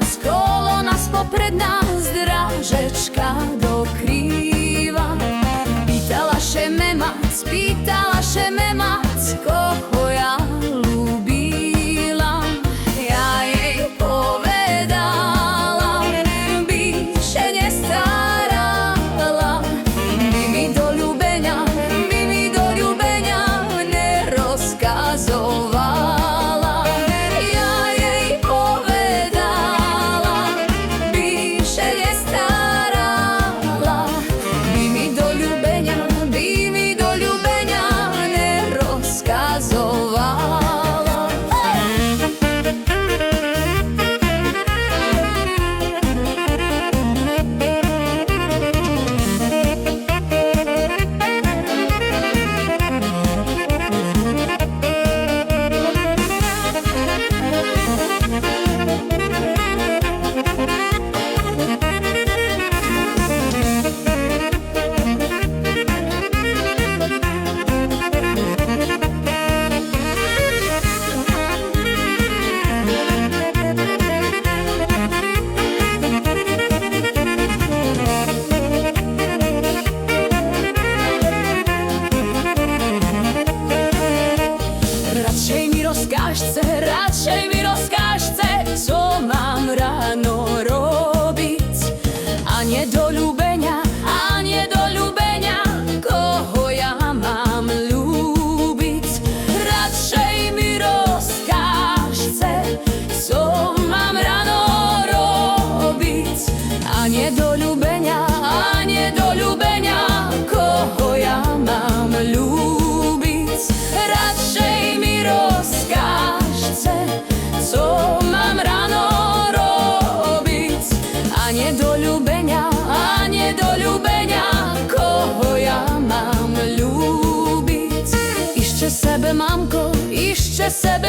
Skolo nás popredná zdrážečka dokrýva. Pýtala še me mac, koho ja ľúbila. Ja jej povedala, byše nestarala, by mi do ľúbenia nerozkazovala. Ja jej povedala, byše nestarala, by mi do ľúbenia nerozkazovala. Radšej mi rozkážce, co mám ráno robiť. A nie do ľúbenia, koho ja mám ľúbiť. Radšej mi rozkážce, co mám ráno robiť. A nie do ľúbenia, koho ja mám ľúbiť. Radšej mi rozkážce, co mám ráno robiť. A nie do ľúbenia, koho ja mám ľúbiť. Ešte sebe,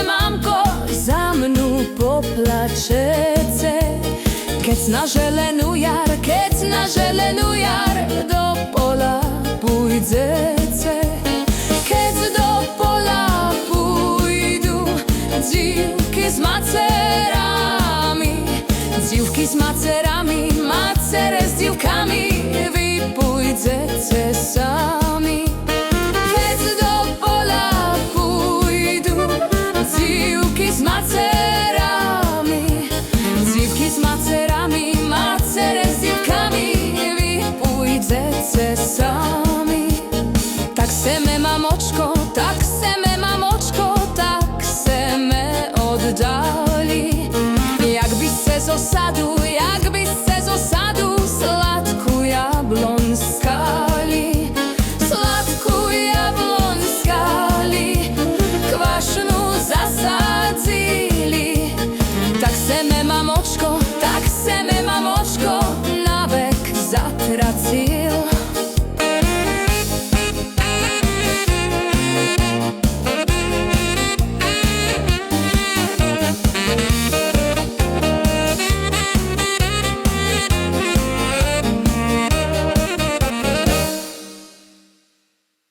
mamko, za mnou poplačece. Keď na želenú jar do pola pôjdece. Keď do pola pôjdu dzívky s macerami, macere s dzívkami, vy pôjdete sami. Keď do pola pôjdu dzívky s macerami, macere s dzívkami, vy pôjdete sami. Tak seme, mamočko, tak se me oddali. Jak by se z osadu